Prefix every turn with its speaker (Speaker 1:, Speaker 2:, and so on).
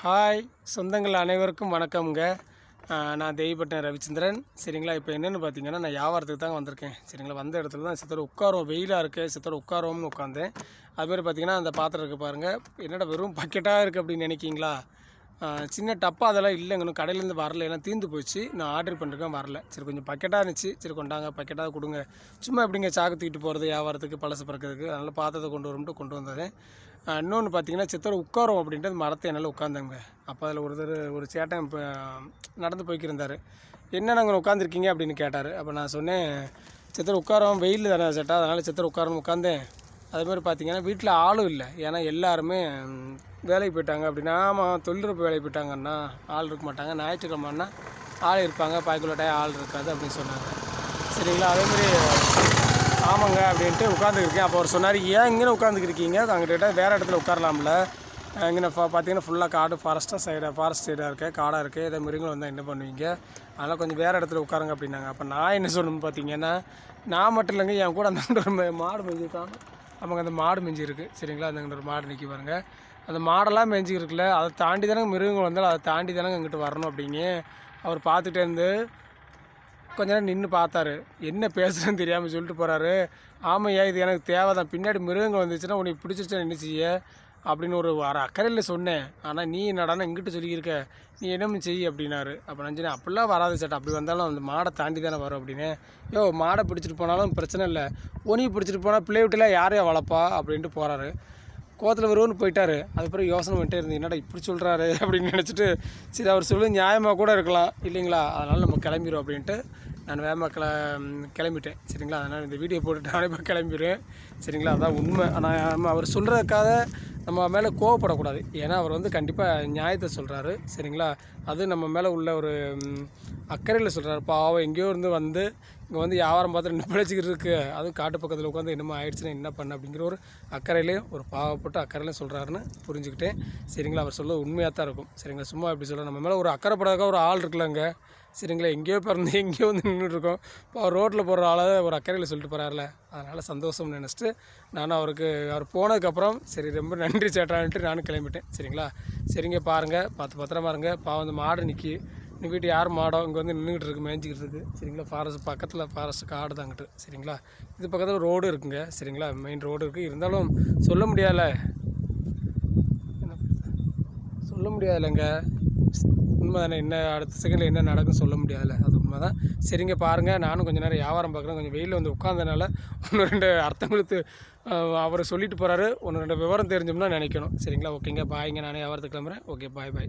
Speaker 1: Hi சொந்தங்கள் அனைவருக்கும் வணக்கம்ங்க. நான் தெய்வப்பட்டேன் ரவிச்சந்திரன். சரிங்களா, இப்போ என்னென்னு பார்த்தீங்கன்னா, நான் வியாபாரத்துக்கு தாங்க வந்திருக்கேன். சரிங்களா, வந்த இடத்துல தான் சித்தோட உட்காரோம், வெயிலாக இருக்குது, சித்தோட உட்காரோம்னு உட்காந்தேன். அதுமாதிரி பார்த்தீங்கன்னா, அந்த பாத்திரம் இருக்குது பாருங்கள். என்னடா வெறும் பக்கெட்டாக இருக்குது அப்படின்னு நினைக்கிங்களா? சின்ன டப்பா அதெல்லாம் இல்லைங்க, இன்னும் கடையிலேருந்து வரல, ஏன்னா தீர்ந்து போச்சு. நான் ஆர்டர் பண்ணிருக்கேன், வரல. சரி கொஞ்சம் பக்கெட்டாக இருந்துச்சு, சரி கொண்டாங்க பக்கெட்டாக கொடுங்க. சும்மா எப்படிங்க சாக்கு தூக்கிட்டு போகிறது வியாபாரத்துக்கு, பழசு பறக்கிறதுக்கு, அதனால் பாத்திரத்தை கொண்டு வரும்ட்டு கொண்டு வந்தேன். இன்னொன்று பார்த்தீங்கன்னா, சித்தோட உட்காரோம் அப்படின்றது மரத்தை என்னால் உட்காந்தாங்க. அப்போ அதில் ஒரு சேட்டன் இப்போ நடந்து போய்க்கிருந்தார். என்ன நாங்கள் உட்காந்துருக்கீங்க அப்படின்னு கேட்டார். அப்போ நான் சொன்னேன், சித்தர் உட்காரோம், வெயில் தானே சேட்டா, அதனால் சித்தர் உட்காரோன்னு உட்காந்தேன். அதுமாதிரி பார்த்தீங்கன்னா, வீட்டில் ஆளும் இல்லை, ஏன்னா எல்லாருமே வேலைக்கு போயிட்டாங்க அப்படின்னா. ஆமாம், தொழில்நுட்ப வேலைக்கு போயிட்டாங்கன்னா ஆள் இருக்க மாட்டாங்க. ஞாயிற்றுக்கிழமைன்னா ஆள் இருப்பாங்க, பாய்க்குள்ளட்டாய ஆள் இருக்காது அப்படின்னு சொன்னாங்க. சரிங்களா, அதேமாதிரி ஆமாங்க அப்படின்ட்டு உட்காந்துருக்கேன். அப்போ அவர் சொன்னார், ஏன் இங்கே உட்காந்துக்கிருக்கீங்க, அங்கிட்ட வேறு இடத்துல உட்காரலாம்ல, இங்கே பார்த்தீங்கன்னா ஃபுல்லாக காடு, ஃபாரஸ்ட் சைடாக இருக்குது, காடாக இருக்குது, இதே மிருகங்கள் வந்தால் என்ன பண்ணுவீங்க, அதெல்லாம் கொஞ்சம் வேறு இடத்துல உட்காருங்க அப்படின்னாங்க. அப்போ நான் என்ன சொல்லணும்னு பார்த்தீங்கன்னா, நான் மட்டும் இல்லைங்க, என் கூட அந்த ஒரு மாடு மேய்ஞ்சிருக்காங்க. நமக்கு அந்த மாடு மேய்ஞ்சி இருக்குது. சரிங்களா, அந்த ஒரு மாடு நிற்கி பாருங்க. அந்த மாடெல்லாம் மேய்ஞ்சிருக்குல்ல, அதை தாண்டி தானே மிருகங்கள் வந்தாலும் அதை தாண்டி தானே இங்கிட்டு வரணும் அப்படிங்க. அவர் பார்த்துட்டே இருந்து கொஞ்ச நேரம் நின்று பார்த்தாரு. என்ன பேசுகிறேன்னு தெரியாமல் சொல்லிட்டு போகிறாரு. ஆமையா, இது எனக்கு தேவை தான், பின்னாடி மிருகங்கள் வந்துச்சுன்னா உனக்கு பிடிச்சிருச்சா என்ன செய்ய அப்படின்னு ஒரு அக்கறையில் சொன்னேன். ஆனால் நீ என்னடானா இங்கிட்ட சொல்லியிருக்க, நீ என்ன செய்ய அப்படின்னாரு. அப்போ நான் சொன்னேன், அப்படிலாம் வராது சேட்டா, அப்படி வந்தாலும் அந்த மாடை தாண்டி தானே வரும் அப்படின்னு. யோ, மாடை பிடிச்சிட்டு போனாலும் பிரச்சனை இல்லை, உனியை பிடிச்சிட்டு போனால் பிள்ளை வீட்டில் யாரையா வளர்ப்பா அப்படின்ட்டு போகிறாரு. கோவத்தில் வருவோன்னு போயிட்டார். அதுக்கப்புறம் யோசனை பண்ணிட்டே இருந்தேன், என்னடா இப்படி சொல்கிறாரு அப்படின்னு நினச்சிட்டு, சரி அவர் சொல்லி நியாயமாக கூட இருக்கலாம் இல்லைங்களா, அதனால் நம்ம கிளம்பிடுவோம் அப்படின்ட்டு நான் வேகமாக கிளம்பிட்டேன். சரிங்களா, அதனால் இந்த வீடியோ போட்டுட்டு நானே இப்போ கிளம்பிடுவேன். சரிங்களா, அதான் உண்மை. ஆனால் அவர் சொல்கிறதுக்காக நம்ம மேலே கோவப்படக்கூடாது, ஏன்னா அவர் வந்து கண்டிப்பாக நியாயத்தை சொல்கிறாரு. சரிங்களா, அது நம்ம மேலே உள்ள ஒரு அக்கறையில் சொல்கிறாரு. பாவம் எங்கேயோ இருந்து இங்கே வந்து வியாபாரம் பார்த்து ரெண்டு பிழைச்சிக்கிட்டு இருக்குது, அதுவும் காட்டு பக்கத்தில் உட்காந்து என்னமோ ஆயிடுச்சுன்னா என்ன பண்ண அப்படிங்கிற ஒரு அக்கறையிலையும், ஒரு பாவப்பட்டு அக்கறையிலையும் சொல்கிறாருன்னு புரிஞ்சுக்கிட்டேன். சரிங்களா, அவர் சொல்ல உண்மையாக தான் இருக்கும். சரிங்களா, சும்மா எப்படி சொல்ல, நம்ம மேலே ஒரு அக்கறைப்படாத ஒரு ஆள் இருக்குல்லங்க. சரிங்களா, எங்கேயோ பிறந்து எங்கேயோ வந்து நின்றுட்டுருக்கோம், இப்போ அவர் ரோட்டில் போகிற ஆளை ஒரு அக்கறையில் சொல்லிட்டு போகிறார்ல, அதனால் சந்தோஷம்னு நினச்சிட்டு நானும் அவர் போனதுக்கப்புறம் சரி ரொம்ப நன்றி சேட்டான்ட்டு நானும் கிளம்பிட்டேன். சரிங்களா, சரிங்க பாருங்கள், பார்த்து பத்திரமா இருங்க. பாவம் அந்த மாடு நிற்கி, இந்த வீட்டு யார் மாடோ இங்கே வந்து நின்றுக்கிட்டு இருக்குது, மேய்ஞ்சிக்கிட்டு இருக்குது. சரிங்களா, ஃபாரஸ்ட் பக்கத்தில் ஃபாரஸ்ட் காடு தான் அங்கிட்டு. சரிங்களா, இது பக்கத்தில் ரோடு இருக்குங்க. சரிங்களா, மெயின் ரோடு இருக்குது, இருந்தாலும் சொல்ல முடியாதுல்லங்க, உண்மை தானே, என்ன அடுத்த செகண்டில் என்ன நடக்குன்னு சொல்ல முடியாதுல்ல, அது உண்மை தான். சரிங்க பாருங்கள், நானும் கொஞ்சம் நேரம் வியாபாரம் பார்க்குறேன், கொஞ்சம் வெயிலில் வந்து உட்காந்தனால ஒன்று ரெண்டு அர்த்தங்களுக்கு அவர் சொல்லிட்டு போகிறாரு, ஒன்று ரெண்டு விவரம் தெரிஞ்சோம்னா நினைக்கணும். சரிங்களா, ஓகேங்க, பாய்ங்க, நானே வியாபாரத்துக்கு கிளம்புறேன். ஓகே, பாய்.